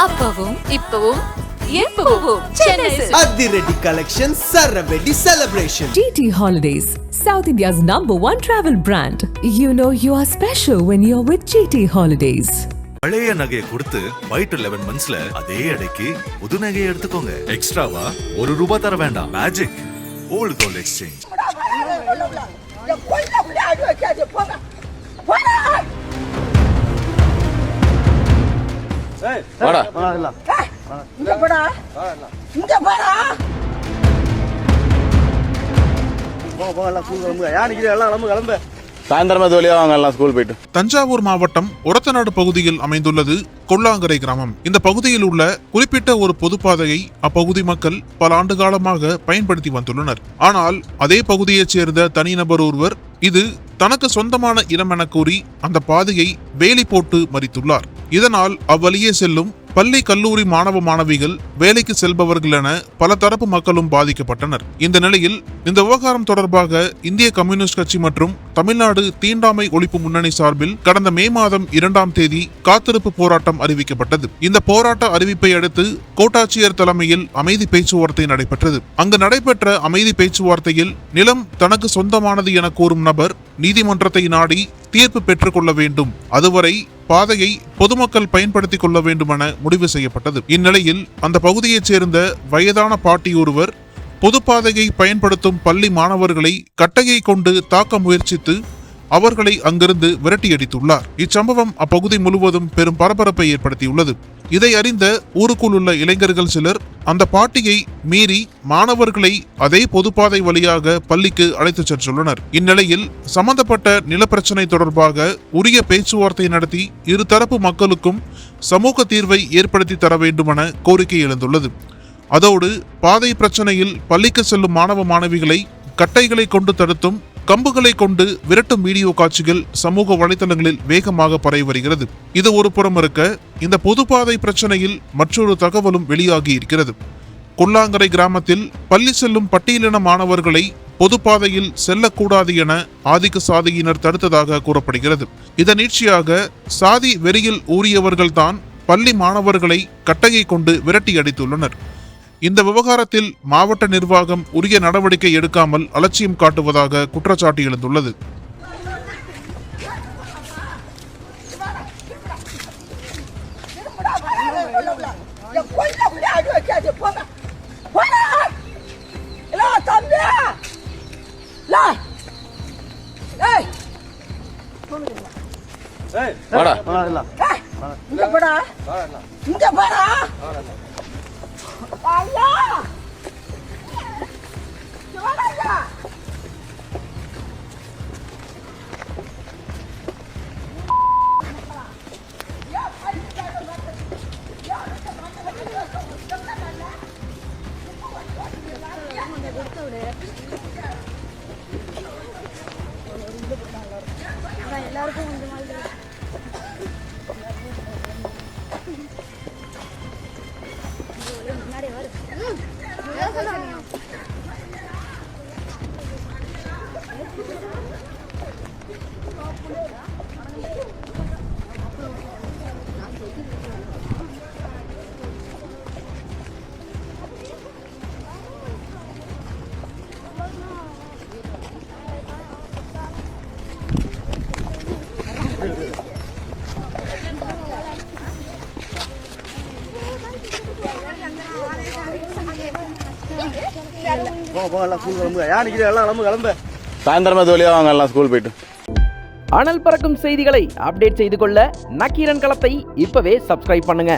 அப்பவும் இப்பவும் எப்பவும் சென்னை அதிரடி கலெக்ஷன் சரவெடி celebration. GT Holidays, South India's #1 travel brand. You know you are special when you're with GT Holidays. பழைய நகையை கொடுத்து பை டு 11 monthsல அதே அடைக்கு புது நகையை எடுத்துக்கோங்க. எக்ஸ்ட்ராவா ₹1 தர வேண்டாம். Magic old gold exchange. வாடா இங்க போடா இங்க போடா போ எல்லாம் ஸ்கூல் கிளம்புங்க. யார் நிக்கிறீங்க? எல்லாம் கிளம்பு. சாயந்தரமா தோலியா வாங்க எல்லாம் ஸ்கூல் போயிட்டு. தஞ்சாவூர் மாவட்டம் ஒரத்தநாடு பகுதியில் அமைந்துள்ளது கொல்லாங்கரை கிராமம். இந்த பகுதியில் உள்ள குறிப்பிட்ட ஒரு பொதுப்பாதையை அப்பகுதி மக்கள் பல ஆண்டு காலமாக பயன்படுத்தி வந்துள்ளனர். ஆனால் அதே பகுதியைச் சேர்ந்த தனிநபர் ஒருவர் இது தனக்கு சொந்தமான இடம் என கூறி அந்த பாதையை வேலி போட்டு மறித்துள்ளார். இதனால் அவ்வழியே செல்லும் பள்ளி கல்லூரி மாணவ மாணவிகள், வேலைக்கு செல்பவர்கள் என பல தரப்பு மக்களும் பாதிக்கப்பட்டனர். இந்த நிலையில் இந்த விவகாரம் தொடர்பாக இந்திய கம்யூனிஸ்ட் கட்சி மற்றும் தமிழ்நாடு தீண்டாமை ஒழிப்பு முன்னணி சார்பில் கடந்த மே மாதம் 2ஆம் தேதி காத்திருப்பு போராட்டம் அறிவிக்கப்பட்டது. இந்த போராட்ட அறிவிப்பை அடுத்து கோட்டாட்சியர் தலைமையில் அமைதி பேச்சுவார்த்தை நடைபெற்றது. அங்கு நடைபெற்ற அமைதி பேச்சுவார்த்தையில் நிலம் தனக்கு சொந்தமானது என கூறும் நபர் நீதிமன்றத்தை நாடி தீர்ப்பு பெற்றுக் கொள்ள வேண்டும், அதுவரை பாதையை பொதுமக்கள் பயன்படுத்திக் கொள்ள வேண்டும் என முடிவு செய்யப்பட்டது. இந்நிலையில் அந்த பகுதியைச் சேர்ந்த வயதான பாட்டி ஒருவர் பொதுப்பாதையை பயன்படுத்தும் பள்ளி மாணவர்களை கட்டையை கொண்டு தாக்க முயற்சித்து அவர்களை அங்கிருந்து விரட்டியடித்துள்ளார். இச்சம்பவம் அப்பகுதி முழுவதும் பெரும் பரபரப்பை ஏற்படுத்தியுள்ளது. இதை அறிந்த ஊருக்குள் உள்ள இளைஞர்கள் சிலர் அந்த பாட்டியை மீறி மாணவர்களை அதே பொதுப்பாதை வழியாக பள்ளிக்கு அழைத்துச் சென்றுள்ளனர். இந்நிலையில் சம்பந்தப்பட்ட நிலப்பிரச்சனை தொடர்பாக உரிய பேச்சுவார்த்தை நடத்தி இருதரப்பு மக்களுக்கும் சமூக தீர்வை ஏற்படுத்தி தர வேண்டும் என கோரிக்கை எழுந்துள்ளது. அதோடு பாதை பிரச்சனையில் பள்ளிக்கு செல்லும் மாணவ மாணவிகளை கட்டைகளை கொண்டு தடுத்தும் கம்புகளை கொண்டு விரட்டும் வீடியோ காட்சிகள் சமூக வலைதளங்களில் வேகமாக பரவி வருகிறது. இது ஒரு புறம் இருக்க, இந்த பொதுப்பாதை பிரச்சனையில் மற்றொரு தகவலும் வெளியாகி இருக்கிறது. கொல்லாங்கரை கிராமத்தில் பள்ளி செல்லும் பட்டியலின மாணவர்களை பொதுப்பாதையில் செல்லக்கூடாது என ஆதிக்க சாதியினர் தடுத்ததாக கூறப்படுகிறது. இதன் நீட்சியாக சாதி வெறியில் ஊறியவர்கள்தான் பள்ளி மாணவர்களை கட்டையை கொண்டு விரட்டி அடித்துள்ளனர். இந்த விவகாரத்தில் மாவட்ட நிர்வாகம் உரிய நடவடிக்கை எடுக்காமல் அலட்சியம் காட்டுவதாக குற்றச்சாட்டு எழுந்துள்ளது. எல்லாருக்கும் முன்னாடி வரும். போ எல்லாம் ஸ்கூல் கிளம்புங்க. யார் நிக்கிறீங்க? எல்லாம் கிளம்பு. சாயந்தரமா தோலியா வாங்க எல்லாம் ஸ்கூல் போயிட்டு. அனல் பறக்கும் செய்திகளை அப்டேட் செய்து கொள்ள நக்கீரன் களத்தை இப்பவே சப்ஸ்கிரைப் பண்ணுங்க.